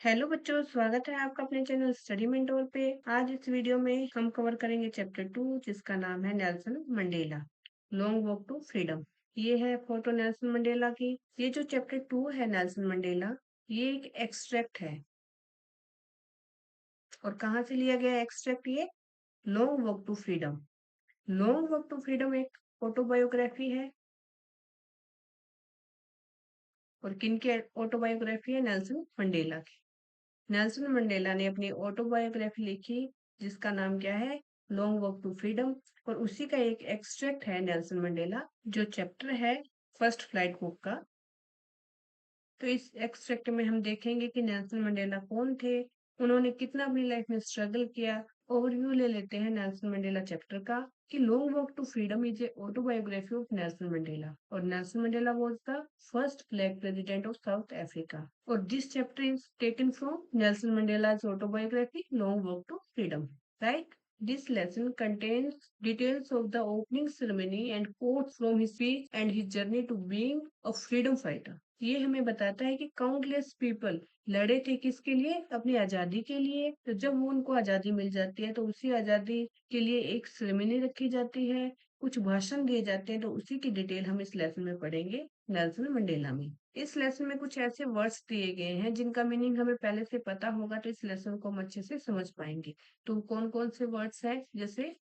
Hello बच्चों, स्वागत है आपका अपने चैनल स्टडी मेंटोर पे। आज इस वीडियो में हम कवर करेंगे चैप्टर 2, जिसका नाम है Nelson Mandela long walk to freedom. ये है फोटो नेल्सन मंडेला की। ये जो चैप्टर 2 है नेल्सन मंडेला, ये एक एक्सट्रैक्ट है। और कहाँ से लिया गया एक्सट्रैक्ट? ये long walk to freedom. Long walk to freedom एक ऑटोबायोग्राफी है। और किन की ऑटोबायोग्राफी है? नेल्सन मंडेला की। नेल्सन मंडेला ने अपनी ऑटोबायोग्राफी लिखी, जिसका नाम क्या है? Long walk to freedom. और उसी का एक एक्सट्रैक्ट है नेल्सन मंडेला, जो चैप्टर है फर्स्ट फ्लाइट बुक का। तो इस एक्सट्रैक्ट में हम देखेंगे कि नेल्सन मंडेला कौन थे, उन्होंने कितना अपनी लाइफ में स्ट्रगल किया। ओवरव्यू ले लेते हैं नेल्सन मंडेला चैप्टर का कि long walk to Freedom is a autobiography of Nelson Mandela, और Nelson Mandela was the first black president of South Africa. और this chapter is taken from Nelson Mandela's autobiography Long Walk to Freedom, right? This lesson contains details of the opening ceremony and quotes from his speech and his journey to being a freedom fighter. ये हमें बताता है कि countless people लड़े थे किसके लिए? अपनी आजादी के लिए। तो जब वो उनको आजादी मिल जाती है तो उसी आजादी के लिए एक सेरेमनी रखी जाती है, कुछ भाषण दिए जाते हैं। तो उसी की डिटेल हम इस लेसन में पढ़ेंगे, नेल्सन मंडेला में। इस लेसन में कुछ ऐसे वर्ड्स दिए गए हैं जिनका मीनिंग हमें पहले से पता होगा, तो इस लेसन को हम अच्छे से समझ पाएंगे। तो कौन कौन से वर्ड्स हैं? जैसे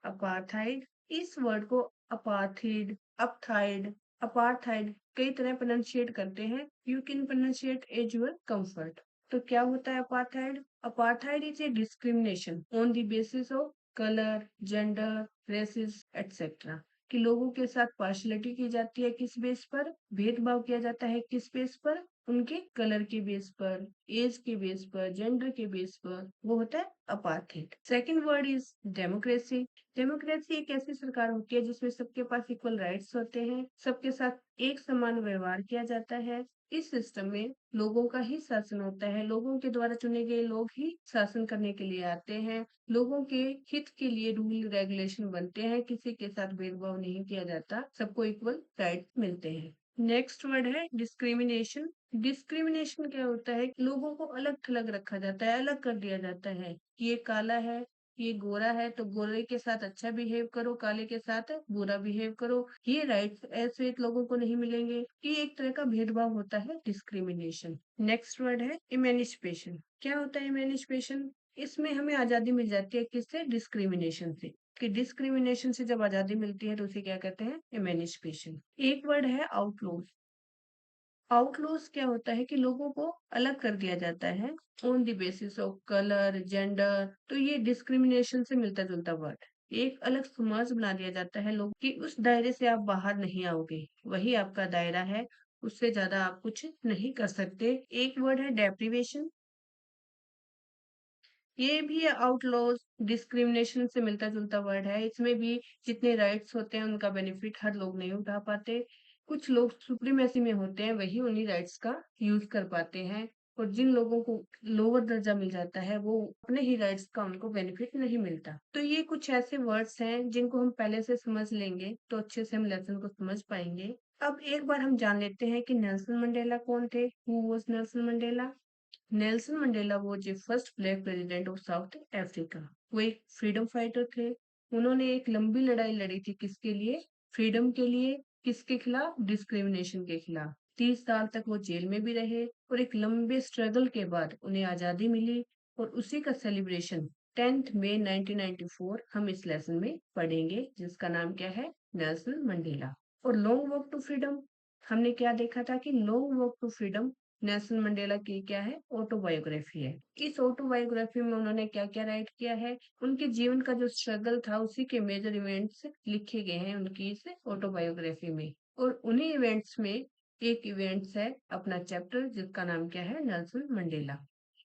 अपार्थाइड। इस वर्ड को अपाथिड, अपथाइड, अपार्थाइड कई तरह प्रोनाउंशिएट करते हैं। You can pronunciate as your comfort. तो क्या होता है apartheid? Apartheid is a discrimination on the basis of colour, gender, races etcetera. कि लोगों के साथ पार्शलिटी की जाती है। किस बेस पर भेदभाव किया जाता है? किस बेस पर? उनके कलर के बेस पर, एज के बेस पर, जेंडर के बेस पर। वो होता है apartheid. Second word is democracy. Democracy एक ऐसी सरकार होती है जिसमें सबके पास इक्वल राइट्स होते हैं, सबके साथ एक समान व्यवहार किया जाता है। इस सिस्टम में लोगों का ही शासन होता है, लोगों के द्वारा चुने गए लोग ही शासन करने के लिए आते हैं, लोगों के हित के लिए रूल रेगुलेशन बनते हैं, किसी के साथ भेदभाव नहीं किया जाता, सबको इक्वल राइट मिलते हैं। नेक्स्ट वर्ड है डिस्क्रिमिनेशन। डिस्क्रिमिनेशन क्या होता है? लोगों को अलग थलग रखा जाता है, अलग कर दिया जाता है कि ये काला है, ये गोरा है, तो गोरे के साथ अच्छा बिहेव करो, काले के साथ बुरा बिहेव करो। ये राइट्स ऐसे लोगों को नहीं मिलेंगे। ये एक तरह का भेदभाव होता है, डिस्क्रिमिनेशन। नेक्स्ट वर्ड है इमेनिसिपेशन। क्या होता है इमेनिसिपेशन? इसमें हमें आजादी मिल जाती है किससे? डिस्क्रिमिनेशन से। कि डिस्क्रिमिनेशन से जब आजादी मिलती है तो उसे क्या कहते हैं? इमेनिसिपेशन। एक वर्ड है आउटलॉज। आउटलॉज क्या होता है? कि लोगों को अलग कर दिया जाता है on the basis of colour, gender. तो ये डिस्क्रिमिनेशन से मिलता जुलता वर्ड। एक अलग समाज बना दिया जाता है लोग कि उस दायरे से आप बाहर नहीं आओगे, वही आपका दायरा है, उससे ज्यादा आप कुछ नहीं कर सकते। एक वर्ड है डेप्रिवेशन। ये भी आउटलॉज डिस्क्रिमिनेशन से मिलता जुलता वर्ड है। इसमें भी जितने राइट्स होते हैं उनका बेनिफिट हर लोग नहीं उठा पाते। कुछ लोग सुप्रीमेसी में होते हैं, वही उन्हीं राइट्स का यूज कर पाते हैं। और जिन लोगों को लोअर दर्जा मिल जाता है, वो अपने ही राइट्स का उनको बेनिफिट नहीं मिलता। तो ये कुछ ऐसे वर्ड्स हैं जिनको हम पहले से समझ लेंगे तो अच्छे से हम लेसन को समझ पाएंगे। अब एक बार हम जान लेते हैं कि नेल्सन मंडेला कौन थे। Who was Nelson Mandela? Nelson Mandela वो जो first black president of South Africa. वो एक फ्रीडम फाइटर थे। उन्होंने एक लंबी लड़ाई लड़ी थी। किसके लिए? फ्रीडम के लिए। किसके खिलाफ? डिस्क्रिमिनेशन के खिलाफ। 30 साल तक वो जेल में भी रहे, और एक लंबे स्ट्रगल के बाद उन्हें आजादी मिली। और उसी का सेलिब्रेशन 10 मई 1994 हम इस लेसन में पढ़ेंगे, जिसका नाम क्या है? Nelson Mandela. और लॉन्ग वॉक टू फ्रीडम, हमने क्या देखा था कि long walk to freedom Nelson Mandela की क्या है? ऑटोबायोग्राफी है। इस ऑटोबायोग्राफी में उन्होंने क्या क्या राइट किया है? उनके जीवन का जो स्ट्रगल था उसी के मेजर इवेंट्स लिखे गए हैं उनकी इस ऑटोबायोग्राफी में। और उन्हीं इवेंट्स में एक इवेंट्स है अपना चैप्टर, जिसका नाम क्या है? Nelson Mandela.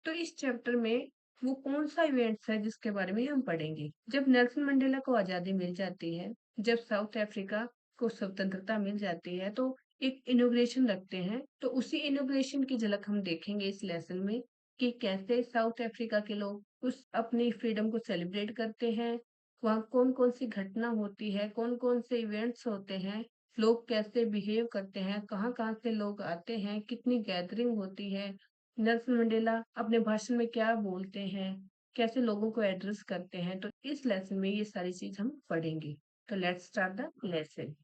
तो इस चैप्टर में वो कौन सा इवेंट्स है जिसके बारे में हम पढ़ेंगे? जब नेल्सन मंडेला को आजादी मिल जाती है, जब साउथ अफ्रीका को स्वतंत्रता मिल जाती है, तो एक इनोग्रेशन रखते हैं। तो उसी इनोग्रेशन की झलक हम देखेंगे इस लेसन में कि कैसे साउथ अफ्रीका के लोग उस अपनी फ्रीडम को सेलिब्रेट करते हैं, वहाँ कौन कौन सी घटना होती है, कौन कौन से इवेंट्स होते हैं, लोग कैसे बिहेव करते हैं, कहाँ कहाँ से लोग आते हैं, कितनी गैदरिंग होती है, नेल्सन मंडेला अपने भाषण में क्या बोलते हैं, कैसे लोगों को एड्रेस करते हैं, तो इस लेसन में ये सारी चीज हम पढ़ेंगे। तो let's start the lesson.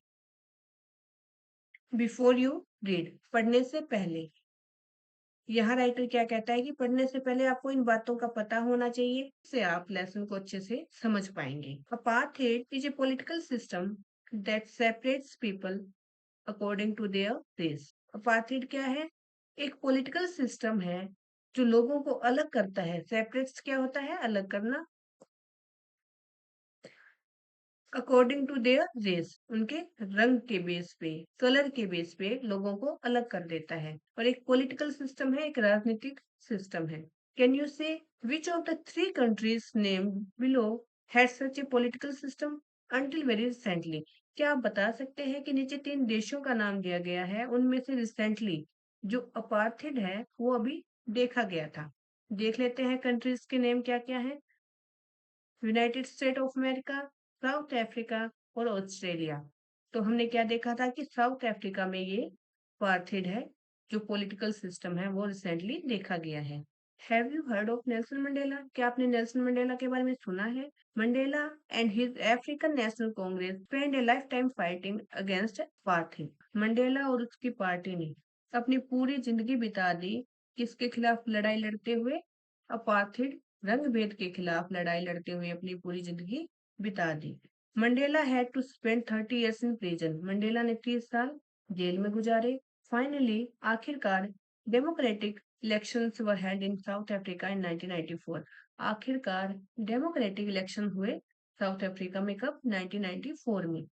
Before you read, पढ़ने से पहले। यहाँ राइटर क्या कहता है कि पढ़ने से पहले आपको इन बातों का पता होना चाहिए, इससे आप लेसन को अच्छे से समझ पाएंगे। Apartheid is a political system that separates people according to their race. Apartheid क्या है? एक पॉलिटिकल सिस्टम है जो लोगों को अलग करता है। सेपरेट्स क्या होता है? अलग करना। अकॉर्डिंग टू देयर रेस, उनके रंग के बेस पे, कलर के बेस पे लोगों को अलग कर देता है। और एक पॉलिटिकल सिस्टम है, एक राजनीतिक सिस्टम है। कैन यू से which of the three countries name below had such A political system until very recently? क्या आप बता सकते हैं कि नीचे तीन देशों का नाम दिया गया है, उनमें से रिसेंटली जो अपार्थिड है वो अभी देखा गया था। देख लेते हैं कंट्रीज के नेम क्या क्या है। United state of America, south Africa और ऑस्ट्रेलिया। तो हमने क्या देखा था कि साउथ अफ्रीका में ये पार्थिड है, जो पॉलिटिकल सिस्टम है वो रिसेंटली देखा गया है। Have you heard of Nelson Mandela? क्या आपने नेल्सन मंडेला के बारे में सुना है? Mandela and his African National Congress spend a lifetime fighting against apartheid. Mandela और उसकी पार्टी ने अपनी पूरी जिंदगी बिता दी किसके खिलाफ लड़ाई लड़ते हुए? अपार्थिड रंग भेद के खिलाफ लड़ाई लड़ते हुए अपनी पूरी जिंदगी बिता दी। Mandela had to spend 30 years in prison. Mandela ने 30 साल जेल में गुजारे। फाइनली, आखिरकार, democratic elections were held in South Africa in 1994। आखिरकार डेमोक्रेटिक इलेक्शन हुए साउथ अफ्रीका में कब? 1994 में।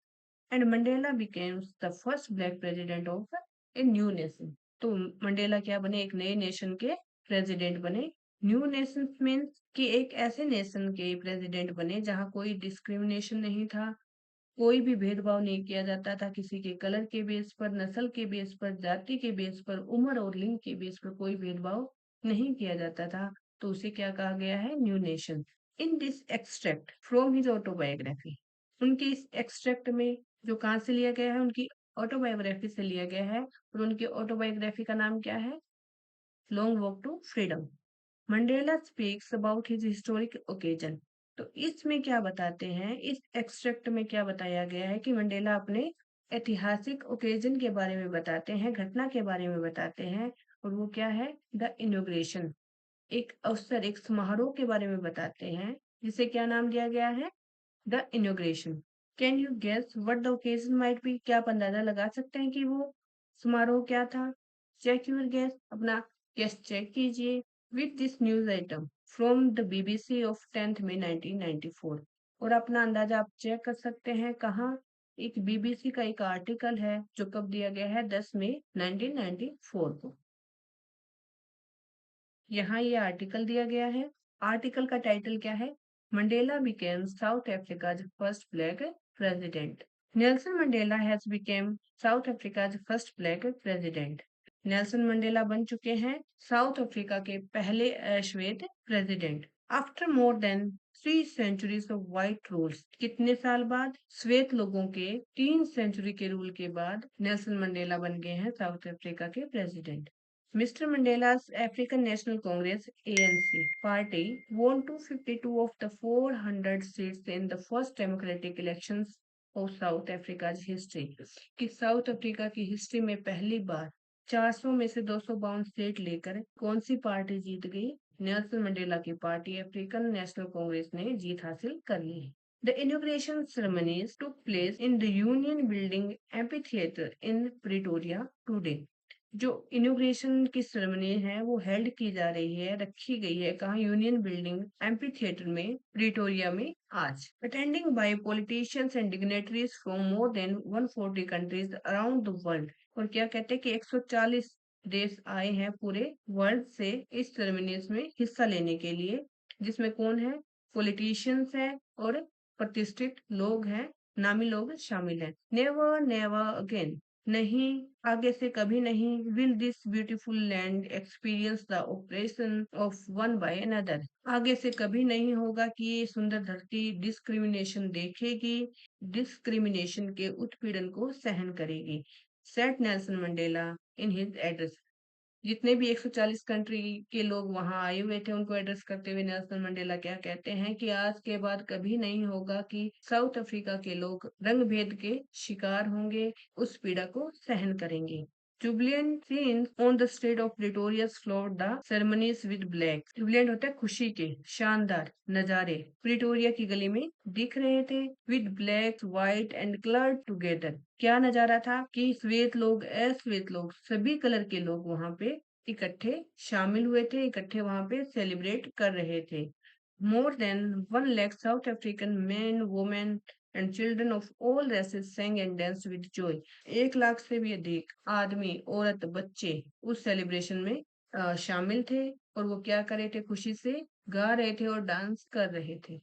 And Mandela becomes the first black president of a new nation. तो मंडेला क्या बने? एक नए नेशन के प्रेसिडेंट बने। न्यू नेशन मीन्स कि एक ऐसे नेशन के प्रेसिडेंट बने जहाँ कोई डिस्क्रिमिनेशन नहीं था, कोई भी भेदभाव नहीं किया जाता था किसी के कलर के बेस पर, नस्ल के बेस पर, जाति के बेस पर, उम्र और लिंग के बेस पर कोई भेदभाव नहीं किया जाता था। तो उसे क्या कहा गया है? New nation. In this extract from his autobiography, उनके इस एक्सट्रैक्ट में जो कहाँ से लिया गया है? उनकी ऑटोबायोग्राफी से लिया गया है। और उनकी ऑटोबायोग्राफी का नाम क्या है? Long walk to freedom. Mandela speaks about his historic occasion. तो इसमें क्या बताते हैं? इस एक्सट्रैक्ट में क्या बताया गया है कि मंडेला अपने ऐतिहासिक ओकेजन के बारे में बताते हैं, घटना के बारे में बताते हैं। और वो क्या है? द इनोग्रेशन, एक अवसर, एक समारोह के बारे में बताते हैं, जिसे क्या नाम दिया गया है? The inauguration. Can you guess what the occasion might be? क्या आप अंदाजा लगा सकते हैं कि वो समारोह क्या था? चेक यूर गेस, अपना गेस चेक कीजिए with this news item from the BBC of 10th May 1994। और अपना अंदाजा आप चेक कर सकते हैं कहाँ? एक बीबीसी का एक आर्टिकल है जो कब दिया गया है? 10 मई 1994 को। यहाँ ये आर्टिकल दिया गया है। आर्टिकल का टाइटल क्या है? Mandela became south Africa first black president. Nelson Mandela has became south Africa first black president. Nelson Mandela बन चुके हैं साउथ अफ्रीका के पहले श्वेत president. After more than 3 centuries of white rules, कितने साल बाद? श्वेत लोगों के 3 सेंचुरी के रूल के बाद नेल्सन मंडेला बन गए हैं साउथ अफ्रीका के president. Mr. Mandela's African National Congress (ANC) party won 252 of the 400 seats in the first democratic elections of South Africa's history। कि साउथ अफ्रीका की हिस्ट्री में पहली बार 400 में से 252 सीट लेकर कौन सी पार्टी जीत गई? नेल्सन मंडेला की पार्टी अफ्रीकन नेशनल कांग्रेस ने जीत हासिल कर ली। The inauguration ceremonies took place in the Union Building Amphitheatre in Pretoria today। जो इनोग्रेशन की सेरेमनी है वो हेल्ड की जा रही है, रखी गई है कहाँ? यूनियन बिल्डिंग एम्पी थिएटर में, प्रिटोरिया में आज। Attending by politicians and dignitaries from more than 140 countries around the world. और क्या कहते हैं कि 140 देश आए हैं पूरे वर्ल्ड से इस सेरेमनीज में हिस्सा लेने के लिए, जिसमें कौन है? पॉलिटिशियंस है और प्रतिष्ठित लोग हैं, नामी लोग शामिल हैं। नेवर नेवर अगेन, नहीं, आगे से कभी नहीं। Will this beautiful land experience the operation of one by another. आगे से कभी नहीं होगा कि ये सुंदर धरती डिस्क्रिमिनेशन देखेगी, डिस्क्रिमिनेशन के उत्पीड़न को सहन करेगी। Set Nelson Mandela in his address. जितने भी 140 कंट्री के लोग वहां आए हुए थे उनको एड्रेस करते हुए नेल्सन मंडेला क्या कहते हैं कि आज के बाद कभी नहीं होगा कि साउथ अफ्रीका के लोग रंग भेद के शिकार होंगे, उस पीड़ा को सहन करेंगे। Jubilant scenes on the street of Pretorius floored the ceremonies with black. Jubilant होता है खुशी के शानदार नजारे प्रिटोरिया की गली में दिख रहे थे with black, white and colored together. क्या नजारा था कि श्वेत लोग अश्वेत लोग सभी कलर के लोग वहां पे इकट्ठे शामिल हुए थे, इकट्ठे वहां पे सेलिब्रेट कर रहे थे। More than 1 lakh South African men, women and children of all races sang and danced with joy. 1 lakh से भी अधिक आदमी, औरत, बच्चे उस सेलिब्रेशन में शामिल थे और वो क्या कर रहे थे, खुशी से गा रहे थे और डांस कर रहे थे।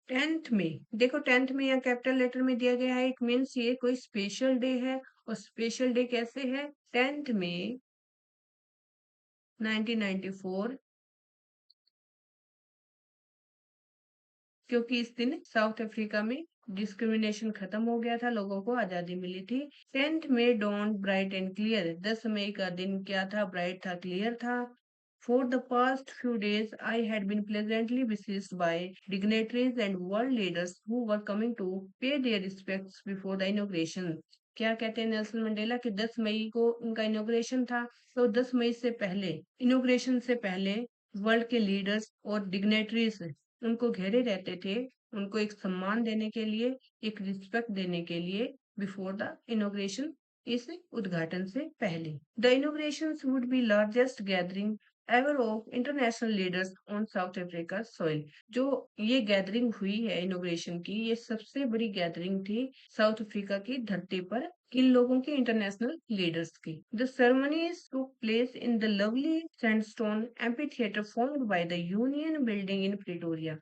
10th में देखो, 10th में यहाँ कैपिटल लेटर में दिया गया है, इट मीन्स ये कोई स्पेशल डे है। और स्पेशल डे कैसे है? 10th में 1994, क्योंकि इस दिन साउथ अफ्रीका में डिस्क्रिमिनेशन खत्म हो गया था, लोगों को आजादी मिली थी। 10th में डॉन ब्राइट एंड क्लियर, 10 मई का दिन क्या था? ब्राइट था, क्लियर था। For the past few days, I had been pleasantly besieged by dignitaries and world leaders who were coming to pay their respects before the inauguration. क्या कहते हैं Nelson Mandela कि 10 मई को उनका इनोग्रेशन था, तो 10 मई से पहले, इनोग्रेशन से पहले वर्ल्ड के लीडर्स और डिग्नेटरीज उनको घेरे रहते थे, उनको एक सम्मान देने के लिए, एक रिस्पेक्ट देने के लिए बिफोर द इनोग्रेशन, इस उद्घाटन से पहले। The inauguration would be largest gathering ever of international leaders on south Africa soil. जो ये गैदरिंग हुई है इनोग्रेशन की, ये सबसे बड़ी गैदरिंग थी साउथ अफ्रीका की धरती पर किन लोगों की? इंटरनेशनल लीडर्स की। The ceremonies took place in the lovely sandstone amphitheatre formed by the union building in Pretoria.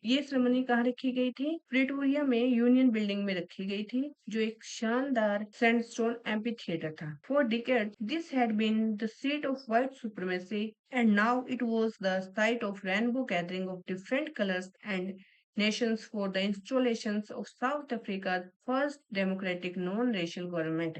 ये सेरेमनी कहाँ रखी गई थी? प्रिटोरिया में यूनियन बिल्डिंग में रखी गई थी, जो एक शानदार सैंडस्टोन एम्पी थिएटर था। For decades this had been the seat of white supremacy and now it was the site of rainbow gathering of different colours and nations for the installations of South Africa's first democratic non-racial government।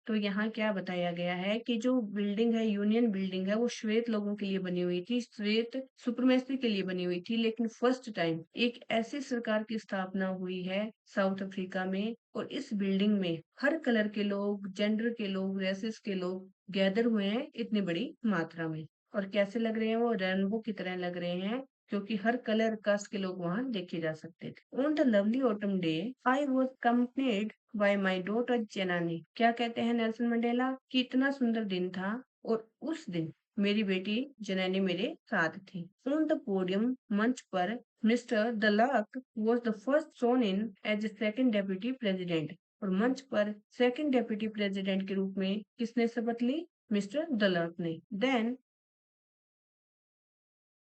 तो यहाँ क्या बताया गया है कि जो building है, union building है, वो श्वेत लोगों के लिए बनी हुई थी, श्वेत सुप्रीमेसी के लिए बनी हुई थी, लेकिन फर्स्ट टाइम एक ऐसी सरकार की स्थापना हुई है साउथ अफ्रीका में, और इस बिल्डिंग में हर कलर के लोग, जेंडर के लोग, रेसेस के लोग गैदर हुए हैं इतनी बड़ी मात्रा में। और कैसे लग रहे हैं? वो रेनबो की तरह लग रहे हैं, क्योंकि हर कलर कास्ट के लोग वहां देखे जा सकते थे। On the lovely autumn day I was accompanied by my daughter Zenani. क्या कहते हैं नेल्सन मंडेला कि इतना सुंदर दिन था और उस दिन मेरी बेटी जनानी मेरे साथ थी। ऑन द पोडियम, मंच पर, mister de Klerk was the first sworn in as a second deputy president. और मंच पर सेकेंड डेप्यूटी प्रेसिडेंट के रूप में किसने शपथ ली? मिस्टर दलाक ने। देन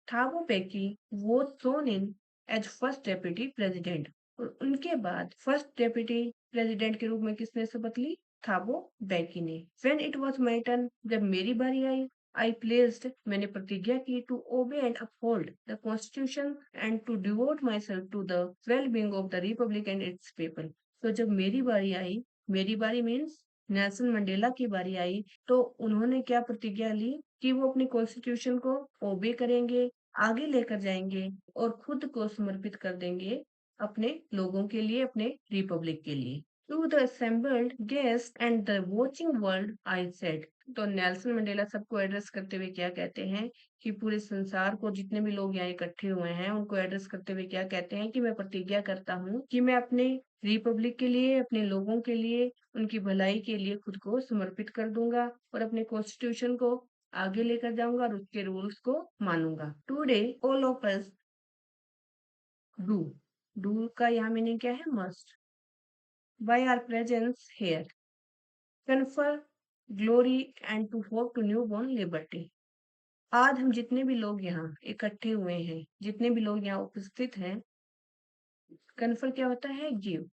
थाबो बेकी वो सोन in as first deputy president. और उनके बाद फर्स्ट डेप्यूटी प्रेसिडेंट के रूप में किसने शपथ ली? थाबो बेकी ने। When it was my turn, जब मेरी बारी आई, आई प्लेस्ड, मैंने प्रतिज्ञा की, to obey and uphold the constitution and to devote myself to the wellbeing of the republic and its people. तो जब मेरी बारी आई, मेरी बारी मीन्स नेल्सन मंडेला की बारी आई, तो उन्होंने क्या प्रतिज्ञा ली कि वो अपनी कॉन्स्टिट्यूशन को ओबे करेंगे, आगे लेकर जाएंगे और खुद को समर्पित कर देंगे अपने लोगों के लिए, अपने रिपब्लिक के लिए। To the assembled guest and the watching world I said. तो नेल्सन मंडेला सबको एड्रेस करते हुए क्या कहते हैं कि पूरे संसार को, जितने भी लोग यहाँ इकट्ठे हुए हैं, उनको एड्रेस करते हुए क्या कहते हैं कि मैं प्रतिज्ञा करता हूँ कि मैं अपने रिपब्लिक के लिए, अपने लोगों के लिए, उनकी भलाई के लिए खुद को समर्पित कर दूंगा और अपने कॉन्स्टिट्यूशन को आगे लेकर जाऊंगा और उसके रूल्स को मानूंगा। Today all of us do, do का यहाँ मीनिंग क्या है? Must. By our presence here confer glory and to hope to newborn liberty. आज हम जितने भी लोग यहाँ इकट्ठे हुए हैं, जितने भी लोग यहाँ उपस्थित हैं, कन्फर क्या होता है? गिव,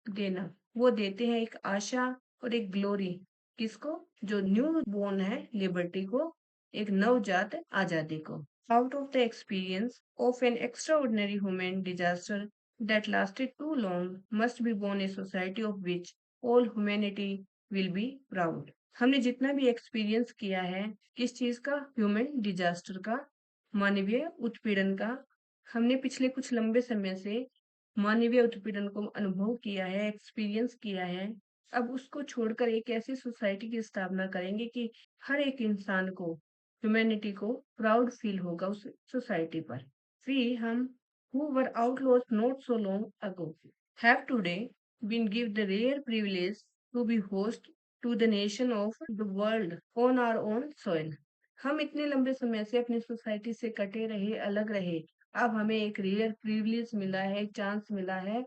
देना। वो देते हैं एक आशा और एक ग्लोरी, किसको? जो न्यू बोर्न है, लिबर्टी को, एक नवजात आजादी को। Out of the experience of N extraordinary human disaster that lasted too long must be born a society of which all humanity will be proud। हमने जितना भी एक्सपीरियंस किया है, किस चीज का, ह्यूमन डिजास्टर का, मानवीय उत्पीड़न का, हमने पिछले कुछ लंबे समय से मानवीय उत्पीड़न को अनुभव किया है, एक्सपीरियंस किया है। अब उसको छोड़कर एक ऐसी सोसाइटी की स्थापना करेंगे कि हर एक इंसान को, ह्यूमैनिटी को प्राउड फील होगा उस सोसाइटी पर। हम who were outlaws not so long ago have today been given the rare privilege to be host to the nation of the world on our own soil. हम इतने लंबे समय से अपनी सोसाइटी से कटे रहे, अलग रहे। अब हमें एक रेयर प्रिविलेज मिला है, एक चांस मिला है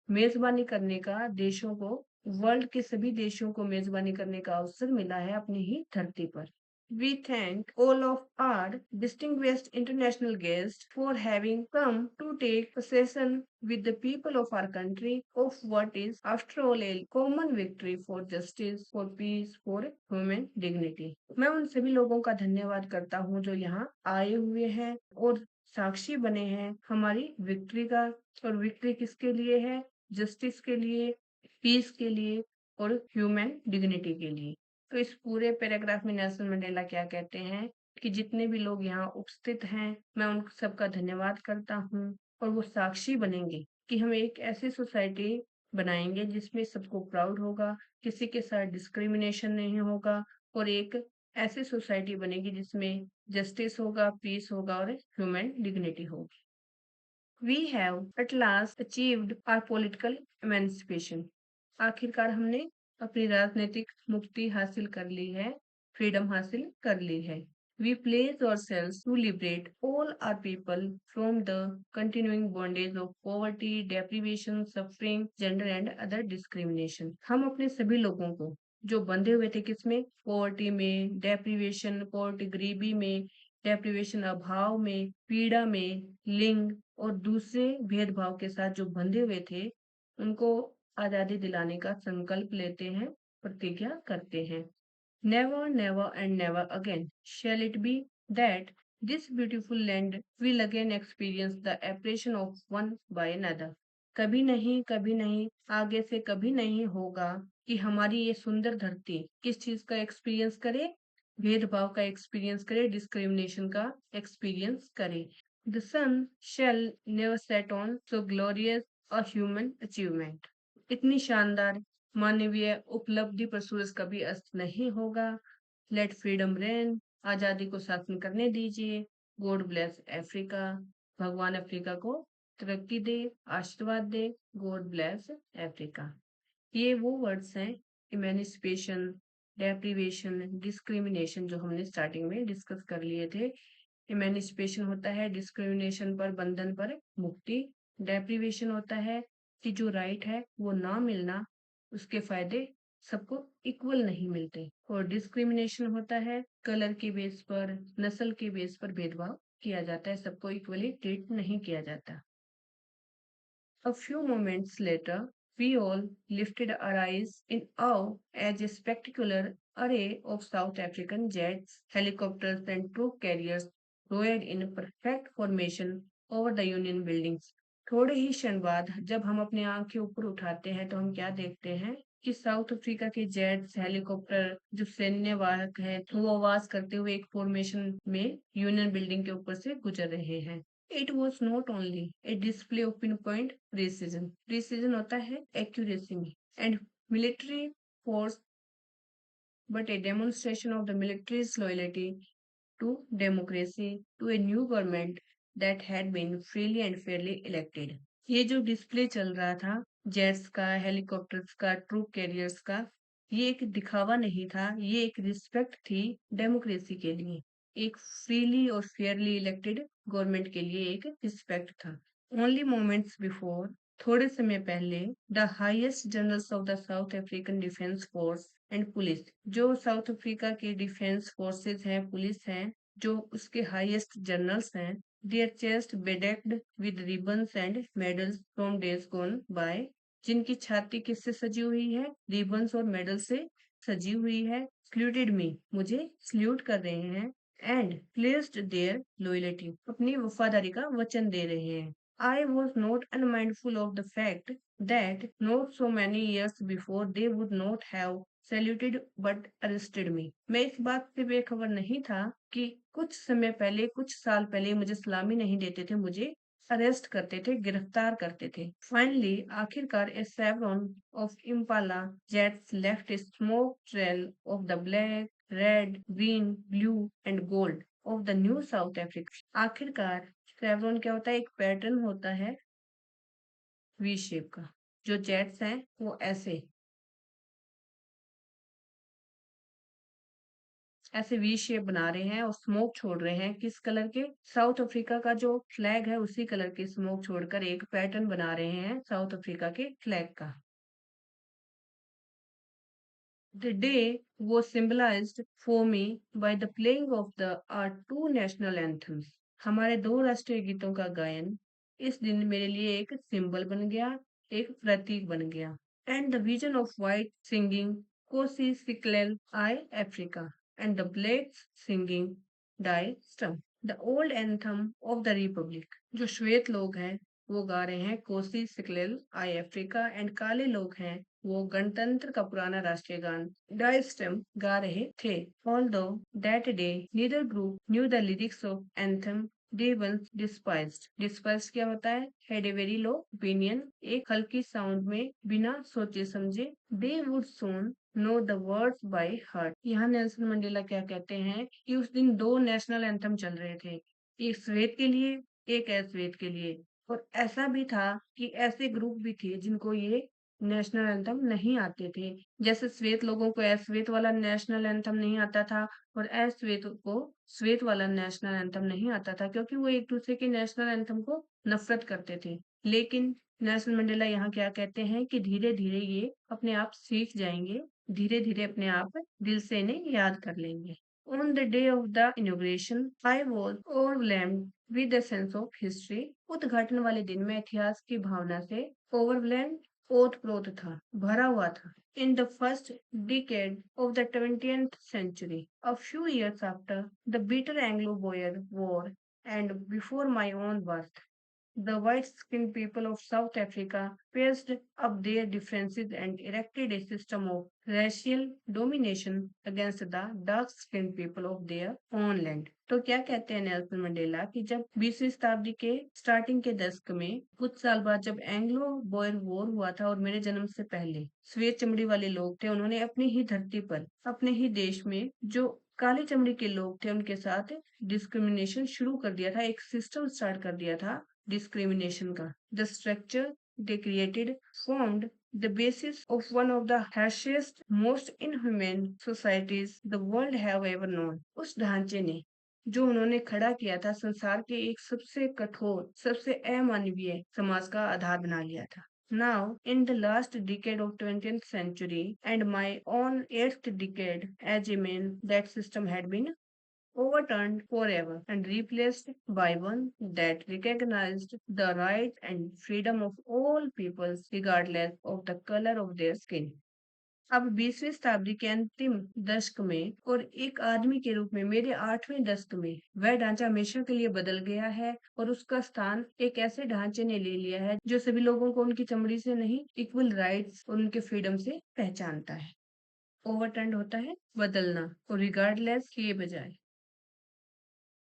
मेजबानी करने का, देशों को, वर्ल्ड के सभी देशों को मेजबानी करने का अवसर मिला है अपनी ही धरती पर। We thank all of our distinguished international guests for having come to take possession with the people of our country of what is, after all, a common victory for justice, for peace, for human dignity. मैं उन सभी लोगों का धन्यवाद करता हूँ जो यहाँ आए हुए हैं और साक्षी बने हैं हमारी विक्ट्री का। और विक्ट्री किसके लिए है? जस्टिस के लिए, पीस के लिए और ह्यूमन डिग्निटी के लिए। तो इस पूरे पैराग्राफ में नेल्सन मंडेला क्या कहते हैं कि जितने भी लोग यहाँ उपस्थित हैं, मैं उन सबका धन्यवाद करता हूँ और वो साक्षी बनेंगे कि हम एक ऐसी सोसाइटी बनाएंगे जिसमें सबको प्राउड होगा, किसी के साथ डिस्क्रिमिनेशन नहीं होगा और एक ऐसी सोसाइटी बनेगी जिसमें जस्टिस होगा, पीस होगा और ह्यूमन डिग्निटी होगी। We have at last achieved our political emancipation. आखिरकार हमने अपनी राजनीतिक मुक्ति हासिल कर ली है, फ्रीडम हासिल कर ली है। We pledge ourselves to liberate all our people from the continuing bondage of poverty, deprivation, suffering, gender and other discrimination. हम अपने सभी लोगों को जो बंधे हुए थे किसमें, पॉवर्टी में, डेप्रीवेशन, पॉवर्टी गरीबी में, डेप्रीवेशन अभाव में, पीड़ा में, लिंग और दूसरे भेदभाव के साथ जो बंधे हुए थे, उनको आजादी दिलाने का संकल्प लेते हैं, प्रतिज्ञा करते हैं। Never, never and never again shall it be that this beautiful land will again experience the oppression of one by another. कभी नहीं, आगे से कभी नहीं होगा कि हमारी ये सुंदर धरती किस चीज का एक्सपीरियंस करे, भेदभाव का एक्सपीरियंस करे, डिस्क्रिमिनेशन का एक्सपीरियंस करे। The sun shall never set on so glorious a human achievement. इतनी शानदार मानवीय उपलब्धि पर सूरज कभी अस्त नहीं होगा। लेट फ्रीडम रेन, आजादी को शासन करने दीजिए। गॉड ब्लेस अफ्रीका, भगवान अफ्रीका को तरक्की दे, आशीर्वाद दे। God bless Africa. ये वो वर्ड्स हैं, इमेनिसिपेशन, डेप्रीवेशन, डिस्क्रिमिनेशन, जो हमने स्टार्टिंग में डिस्कस कर लिए थे। इमेनिसिपेशन होता है डिस्क्रिमिनेशन पर, बंधन पर मुक्ति। डेप्रीवेशन होता है कि जो राइट है वो ना मिलना, उसके फायदे सबको इक्वल नहीं मिलते। और डिस्क्रिमिनेशन होता है कलर के बेस पर, नस्ल के बेस पर भेदभाव किया जाता है, सबको इक्वली ट्रीट नहीं किया जाता। A few moments later, we all lifted our eyes in awe as a spectacular array of South African jets, helicopters, and troop carriers roared in perfect formation over the Union buildings. थोड़े ही क्षण बाद जब हम अपनी आंखें ऊपर उठाते हैं तो हम क्या देखते हैं कि साउथ अफ्रीका के जेट्स, हेलीकॉप्टर, जो सैन्य वाहक हैं, वो आवाज करते हुए एक फॉर्मेशन में यूनियन बिल्डिंग के ऊपर से गुजर रहे हैं। It was not only a display of pinpoint precision. Precision होता है accuracy में, and military force, but a demonstration of the military's loyalty to democracy, to a new government that had been freely and fairly elected. ये जो display चल रहा था jets का, helicopters का, ट्रूप कैरियर्स का, ये एक दिखावा नहीं था, ये एक रिस्पेक्ट थी डेमोक्रेसी के लिए, एक फ्रीली और फेयरली इलेक्टेड गवर्नमेंट के लिए एक रिस्पेक्ट था। ओनली मोमेंट्स बिफोर, थोड़े समय पहले, the highest generals of the south African defence force and police, जो साउथ अफ्रीका के डिफेंस फोर्सेस हैं, पुलिस हैं, जो उसके हाईएस्ट जनरल्स हैं, their chest bedecked with ribbons and medals from days gone by, जिनकी छाती किससे सजी हुई है, रिबन्स और मेडल से सजी हुई है। सल्यूटेड मी, मुझे सल्यूट कर रहे हैं। एंड प्लेस्ड देयर लॉयल्टी, अपनी वफादारी का वचन दे रहे हैं। I was not unmindful of the fact that not so many years before they would not have saluted but arrested me. मैं इस बात से बेखबर नहीं था कि कुछ समय पहले, कुछ साल पहले मुझे सलामी नहीं देते थे, मुझे अरेस्ट करते थे, गिरफ्तार करते थे। फाइनली, आखिरकार a chevron of Impala jets left a smoke trail of the black, red, green, blue and gold of the new South Africa. आखिरकार सेवरन क्या होता है? एक पैटर्न होता है वी शेप का। जो जेट्स हैं वो ऐसे वी शेप बना रहे हैं और स्मोक छोड़ रहे हैं। किस कलर के? साउथ अफ्रीका का जो फ्लैग है उसी कलर के स्मोक छोड़कर एक पैटर्न बना रहे हैं साउथ अफ्रीका के फ्लैग का। The day was symbolized for me by the playing of the our two national anthems. हमारे दो राष्ट्रीय गीतों का गायन इस दिन मेरे लिए एक सिंबल बन गया, एक प्रतीक बन गया। And the vision of white singing Kosi Siklel I Africa and the blacks singing Die Stum, the old anthem of the Republic. जो श्वेत लोग हैं वो गा रहे हैं कोसी सिकलेल आई अफ्रीका एंड काले लोग हैं वो गणतंत्र का पुराना राष्ट्रीय गान डाइस्टम गा रहे थे। Although that day neither group knew the lyrics of anthem they once despised. Despised क्या होता है? Had a very low opinion, एक हल्की साउंड में बिना सोचे समझे। They would soon know the words by heart. यहाँ नेल्सन मंडेला क्या कहते हैं कि उस दिन दो नेशनल एंथम चल रहे थे, एक श्वेत के लिए, एक अश्वेत के लिए। और ऐसा भी था कि ऐसे ग्रुप भी थे जिनको ये नेशनल एंथम नहीं आते थे। जैसे श्वेत लोगों को अश्वेत वाला नेशनल एंथम नहीं आता था और अश्वेत को श्वेत वाला नेशनल एंथम नहीं आता था, क्योंकि वो एक दूसरे के नेशनल एंथम को नफरत करते थे। लेकिन नेल्सन मंडेला यहाँ क्या कहते हैं कि धीरे धीरे ये अपने आप सीख जाएंगे, धीरे धीरे अपने आप दिल से इन्हें याद कर लेंगे। On the day of the inauguration, I was overwhelmed with a sense of history. उद्घाटन वाले दिन में इतिहास की भावना से overwhelmed, ओतप्रोत था, भरा हुआ था। In the first decade of the 20th century, a few years after the bitter Anglo-Boer War and before my own birth, the white-skinned people of South Africa patched up their differences and erected a system of racial domination against the dark-skinned people of their own land. तो क्या कहते हैं Nelson Mandela कि जब 20वीं शताब्दी के starting के दशक में कुछ साल बाद जब एंग्लो बॉयर वॉर हुआ था और मेरे जन्म से पहले श्वेत चमड़ी वाले लोग थे, उन्होंने अपनी ही धरती पर, अपने ही देश में जो काली चमड़ी के लोग थे उनके साथ डिस्क्रिमिनेशन शुरू कर दिया था, एक सिस्टम स्टार्ट कर दिया था discrimination का। The structure they created formed the basis of one of the harshest, most inhumane societies the world have ever known. उस ढांचे ने जो उन्होंने खड़ा किया था संसार के एक सबसे कठोर, सबसे अमानवीय समाज का आधार बना लिया था। Now, in the last decade of 20th century and my own 8th decade as a man, that system had been overturned forever and replaced by one that recognized the rights and freedom of all peoples regardless of the color of their skin. अब 20वीं शताब्दी के अंतिम दशक में और एक आदमी के रूप में मेरे 8वें दशक में वह ढांचा हमेशा के लिए बदल गया है और उसका स्थान एक ऐसे ढांचे ने ले लिया है जो सभी लोगों को उनकी चमड़ी से नहीं, इक्वल राइट्स और उनके फ्रीडम से पहचानता है। ओवरटर्न होता है बदलना और रिगार्डलेस के बजाय।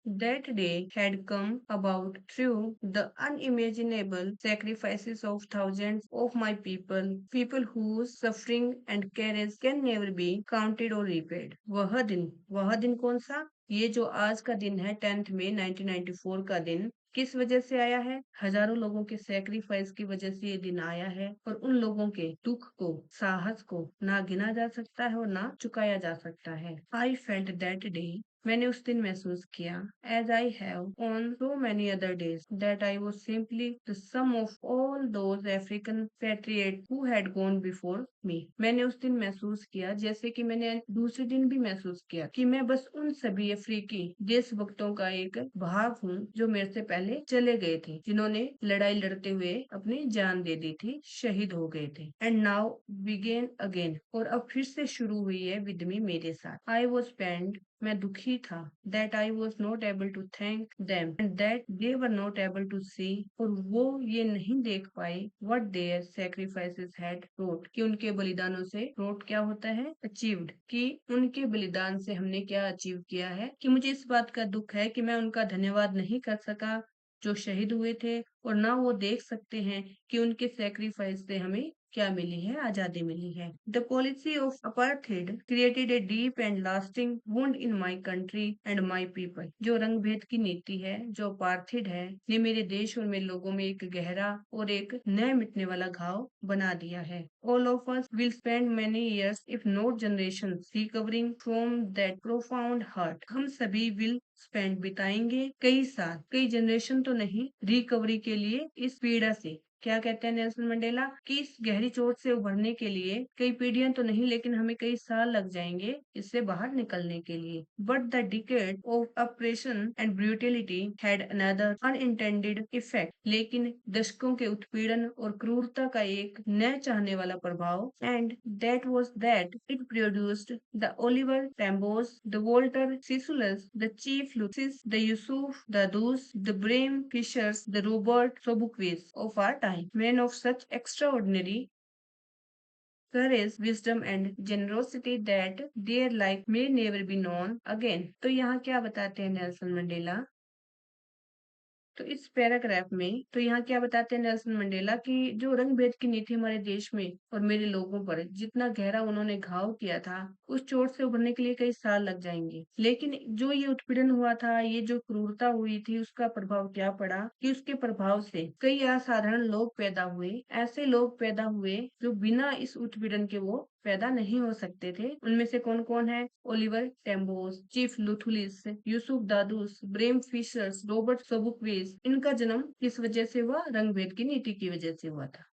That day had come about through the unimaginable sacrifices of thousands of my people, people whose suffering and courage can never be counted or repaid. वह दिन कौन सा? ये जो आज का दिन है 10th मई 1994 का दिन, किस वजह से आया है? हजारों लोगों के सेक्रीफाइस की वजह से ये दिन आया है और उन लोगों के दुख को, साहस को ना गिना जा सकता है और ना चुकाया जा सकता है। I felt that day, मैंने उस दिन महसूस किया as I have on so many other days that I was simply the sum of all those African patriots who had gone before me. मैंने उस दिन महसूस किया जैसे कि मैंने दूसरे दिन भी महसूस किया कि मैं बस उन सभी अफ्रीकी देशभक्तों का एक भाग हूँ जो मेरे से पहले चले गए थे, जिन्होंने लड़ाई लड़ते हुए अपनी जान दे दी थी, शहीद हो गए थे। एंड नाउ बिगेन अगेन, और अब फिर से शुरू हुई है विद मी, मेरे साथ। आई वॉज spent मैं दुखी था, that I was not able to thank them and that they were not able to see, और वो ये नहीं देख पाए what their sacrifices had wrought, कि उनके बलिदानों से wrought क्या होता है, achieved, कि उनके बलिदान से हमने क्या अचीव किया है, कि मुझे इस बात का दुख है कि मैं उनका धन्यवाद नहीं कर सका जो शहीद हुए थे, और ना वो देख सकते हैं कि उनके सेक्रीफाइस से हमें क्या मिली है, आजादी मिली है। The policy of apartheid created a deep and lasting wound in my country and my people. जो रंग भेद की नीति है, जो अपार्थिड है, ने मेरे देश और मेरे लोगों में एक गहरा और एक न मिटने वाला घाव बना दिया है। All of us will spend many years, if not generations, recovering from that profound hurt. हम सभी will स्पेंड बिताएंगे कई साल, कई जनरेशन तो नहीं, रिकवरी के लिए इस पीड़ा से। क्या कहते हैं नेल्सन मंडेला कि इस गहरी चोट से उभरने के लिए कई पीढ़ियां तो नहीं, लेकिन हमें कई साल लग जाएंगे इससे बाहर निकलने के लिए। But the decade of operation and brutality had another unintended effect, लेकिन दशकों के उत्पीड़न और क्रूरता का एक न चाहने वाला प्रभाव, and that was that it produced the Oliver Tambos, the Walter Sisulus, the Chief Luthulis, the Yusuf Dadoos, the Bram Fishers, the Robert Sobukvis of our time, men of such extraordinary courage, wisdom and generosity that their like may never be known again. तो यहाँ क्या बताते हैं Nelson Mandela? तो इस paragraph में तो यहाँ क्या बताते हैं नेल्सन मंडेला कि जो रंग भेद की नीति हमारे देश में और मेरे लोगों पर जितना गहरा उन्होंने घाव किया था, उस चोट से उभरने के लिए कई साल लग जाएंगे, लेकिन जो ये उत्पीड़न हुआ था, ये जो क्रूरता हुई थी, उसका प्रभाव क्या पड़ा कि उसके प्रभाव से कई असाधारण लोग पैदा हुए, ऐसे लोग पैदा हुए जो बिना इस उत्पीड़न के वो पैदा नहीं हो सकते थे। उनमें से कौन कौन है? Oliver Tambos, Chief Luthulis, Yusuf Dadoos, Bram Fishers, Robert Sobukwes. इनका जन्म किस वजह से हुआ? रंग भेद की नीति की वजह से हुआ था।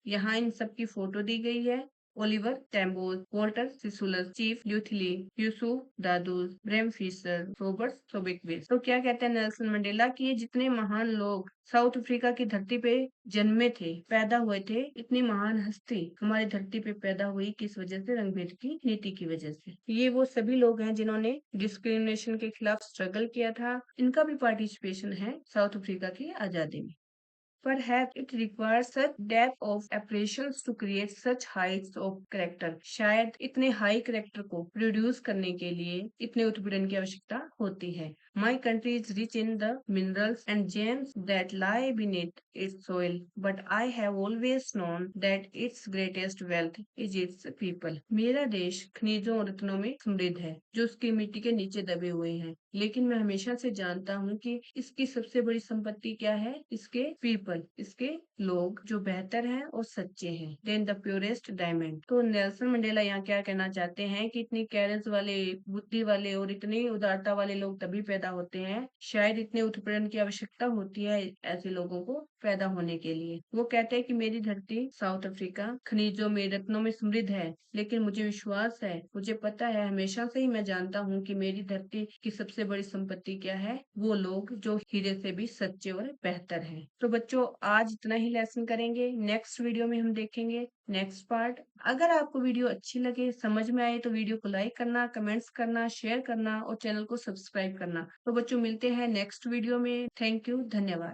यहाँ इन सब की फोटो दी गई है। Oliver Tambos, Walter Sisulus, Chief Luthuli, Yusuf Dadoos, Bram Fisher, Robert Sobukwes. तो क्या कहते हैं नेल्सन मंडेला कि ये जितने महान लोग साउथ अफ्रीका की धरती पे जन्मे थे, पैदा हुए थे, इतनी महान हस्ती हमारी धरती पे पैदा हुई किस वजह से? रंगभेद की नीति की वजह से। ये वो सभी लोग हैं जिन्होंने डिस्क्रिमिनेशन के खिलाफ स्ट्रगल किया था। इनका भी पार्टिसिपेशन है साउथ अफ्रीका की आजादी में। Perhaps it requires such depth of operations to create such heights of character. शायद इतने हाई करेक्टर को प्रोड्यूस करने के लिए इतने उत्पीड़न की आवश्यकता होती है। My country is rich in the minerals and gems that lie beneath its soil, but I have always known that its greatest wealth is its people. मेरा देश खनिजों और रत्नों में समृद्ध है जो उसकी मिट्टी के नीचे दबे हुए हैं, लेकिन मैं हमेशा से जानता हूँ कि इसकी सबसे बड़ी संपत्ति क्या है? इसके पीपल, इसके लोग जो बेहतर हैं और सच्चे हैं। Then the purest diamond. तो नेल्सन मंडेला यहाँ क्या कहना चाहते हैं कि इतनी कैरेंस वाले, बुद्धि वाले और इतनी उदारता वाले लोग तभी पैदा होते हैं, शायद इतने उत्पीड़न की आवश्यकता होती है ऐसे लोगों को पैदा होने के लिए। वो कहते हैं कि मेरी धरती साउथ अफ्रीका खनिजों में, रत्नों में समृद्ध है, लेकिन मुझे विश्वास है, मुझे पता है, हमेशा से ही मैं जानता हूँ कि मेरी धरती की सबसे बड़ी संपत्ति क्या है? वो लोग जो हीरे से भी सच्चे और बेहतर हैं। तो बच्चों, आज इतना ही लेसन करेंगे। नेक्स्ट वीडियो में हम देखेंगे नेक्स्ट पार्ट। अगर आपको वीडियो अच्छी लगे, समझ में आए, तो वीडियो को लाइक करना, कमेंट्स करना, शेयर करना और चैनल को सब्सक्राइब करना। तो बच्चों, मिलते हैं नेक्स्ट वीडियो में। थैंक यू, धन्यवाद।